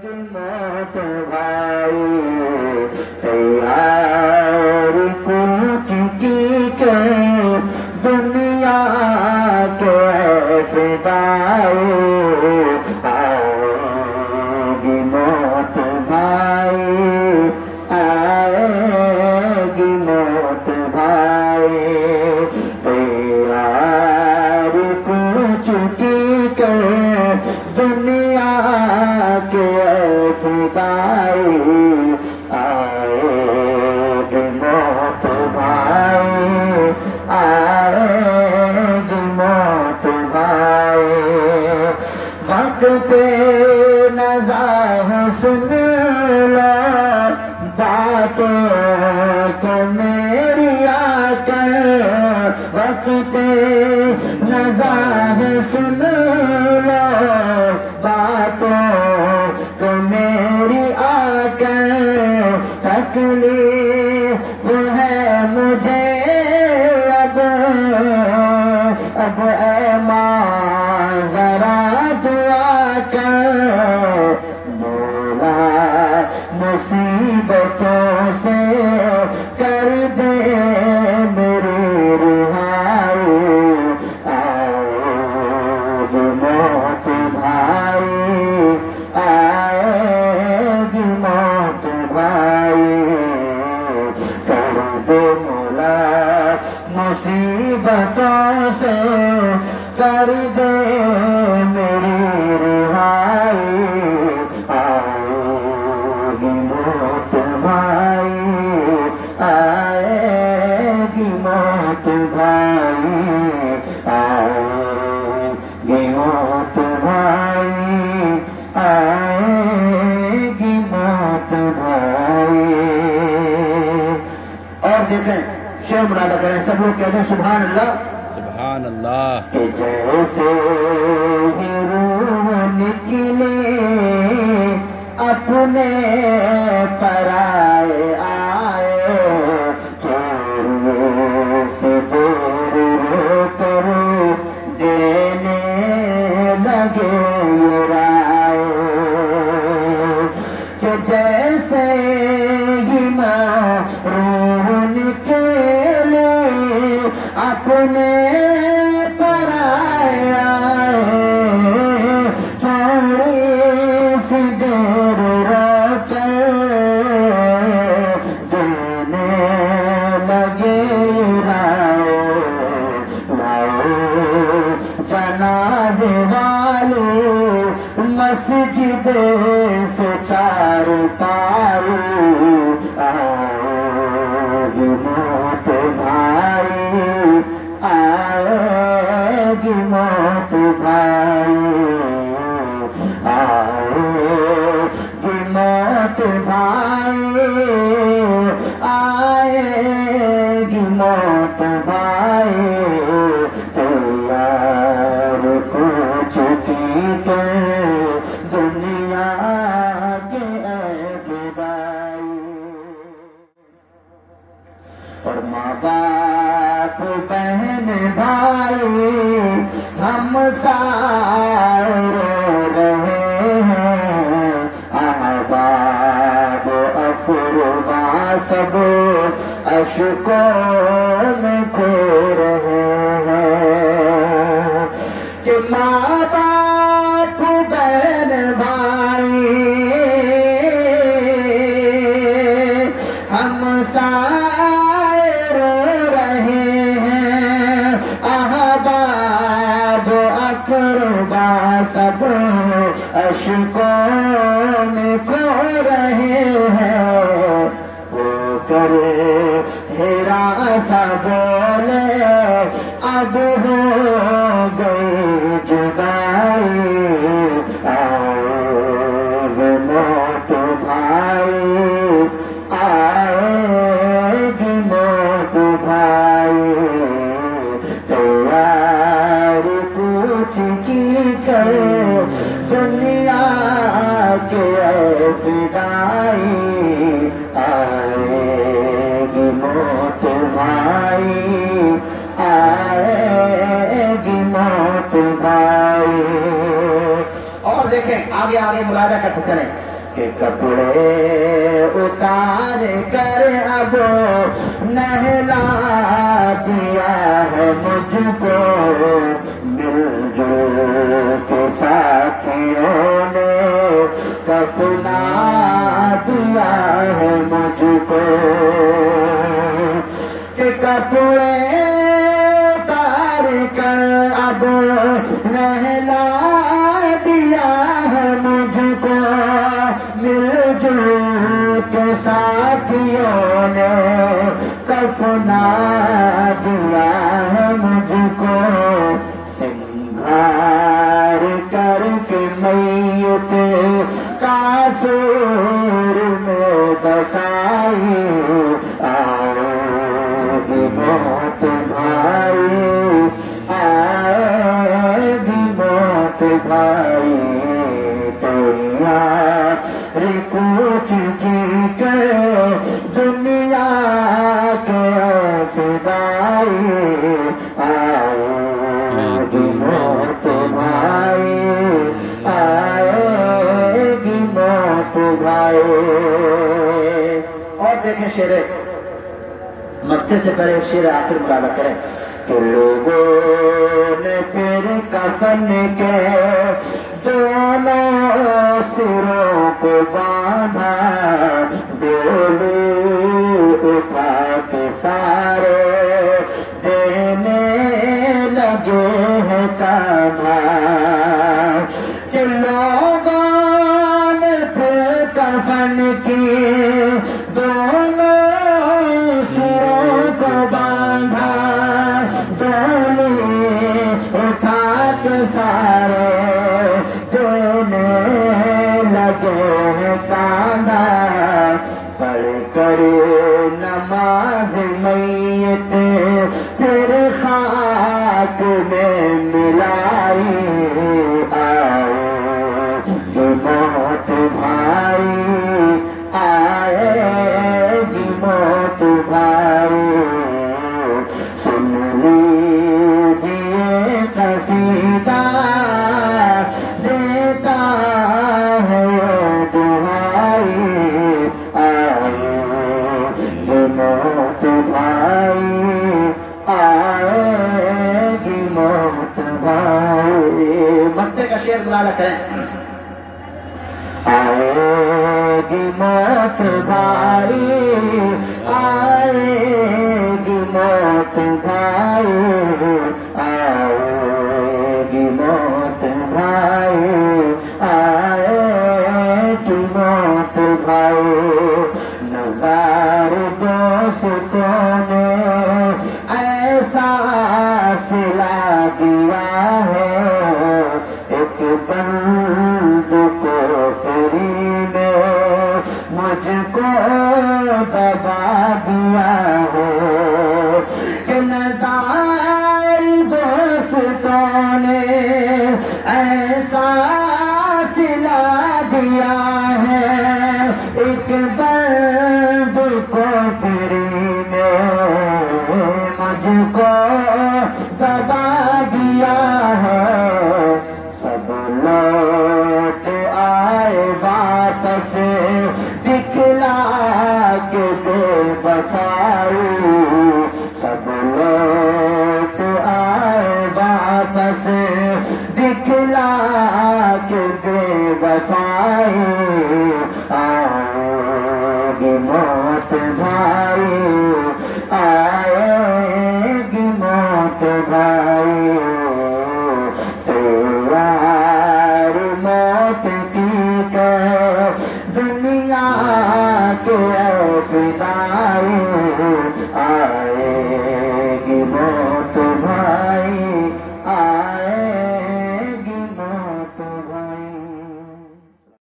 موت بھائی تیار کچھ کی کر دنیا کے فدائی آئے گی موت بھائی آئے گی موت بھائی تیار کچھ کی کر دنیا کے فدائی آئے گی موت بھائی آئے گی موت بھائی وقت نظر سن لو باتوں کو میری آ کر وقت نظر سن لو باتوں تو میری آ کر تکلیف ہے مجھے اب اے ماں ذرا دعا کر مولا مصیبتوں سے کر دے میری رہائی آئے گی موت بھائی آئے گی موت بھائی کر دے مولا مصیبتوں سے کر دے میری رہائی آئے گی موت بھائی آئے گی موت بھائی آئے گی موت بھائی آئے گی موت بھائی. اور دیکھیں شعر ملادہ کریں سب لوگ کہتے ہیں سبحان اللہ سبحان اللہ. کہ جیسے ہی روح نکلے اپنے پرائے آئے تھوڑے سے دور رو کر دینے لگے یہ رائے کہ جیسے ہی ماں روح نکلے اپنے پرائے آئے تھوڑی سی دیر رو کر دینے لگے رائے جنازے والی مسجد سے چار پائی آئے گی موت بھائی آئے گی موت بھائی آئے گی موت بھائی آئے گی موت بھائی تیار کچھ کی کر دنیا کے فدائی. اور ماں باپ بہن بھائی ہم سارے رو رہے ہیں احباب اقربا سب اشکوں میں کھو رہے ہیں کہ ماں باپ بہن بھائی ہم سارے رو رہے ہیں احباب اقربا سب اشکوں میں کھو رہے ہیں وہ کرے ہراساں بولے اب ہو گئی جدائی آئے گی موت بھائی آئے گی موت بھائی تیار کچھ کی کر دنیا کے فدائی آئے گی موت بھائی آئے گی موت بھائی. اور دیکھیں آگے آگے ملاحظہ کرتے چلیں کہ کپڑے اتار کر اب نہلا دیا ہے مجھ کو، مل جل کے ساتھیوں نے کفنا دیا ہے مجھ کو، کہ کپڑے اتار کر اب نہلا دیا ہے مجھ کو، مل جل کے ساتھیوں نے کفنا دیا ہے مجھ کو، سنگھار کر کے میت کافور میں دسائی، آئے گی موت بھائی، آئے گی موت بھائی، تیاری کچھ کی کر دنیا کے فدائی، آئے گی موت بھائی، آئے گی موت بھائی۔ اور دیکھیں شعر مرتے سے پہلے شعر آخر مطالعہ کریں کہ لوگوں نے پھر کفن کے دونوں سروں کو باندھا، ڈولی اٹھا کے سارے دینے لگے ہیں کاندھا، کہ لوگوں نے پھر کفن کی دونوں سروں کو باندھا، ڈولی اٹھا کے سارے دینے لگے ہیں کاندھا، پڑھ کر نماز میت پھر خاک میں ملائی، آئے گی موت بھائی، آئے گی موت بھائی، سن لیجیے قصیدہ دیتا ہے دعائی، آئے گی موت بھائی، آئے گی موت بھائی۔ مرتے کا شعر مطالعہ کریں، آئے گی موت بھائی، آئے گی موت بھائی، آئے گی موت بھائی، آئے گی موت بھائی، نظار دوستوں نے ایسا سلا دیا ہے، ایک بند کو تیری نے مجھ کو دبا دیا ہے، کہ نظار دوستوں نے ایسا سلا دیا ہے، ایک بند کو تیری نے مجھ کو دبا دیا ہے، سب لوٹ آئے واپس دکھلا کے بے وفائی، سب لوٹ آئے واپس دکھلا کے بے وفائی، آئے گی موت بھائی، آئے گی موت بھائی، تیار موت کی کہ دنیا کے فدائی، آئے گی موت بھائی،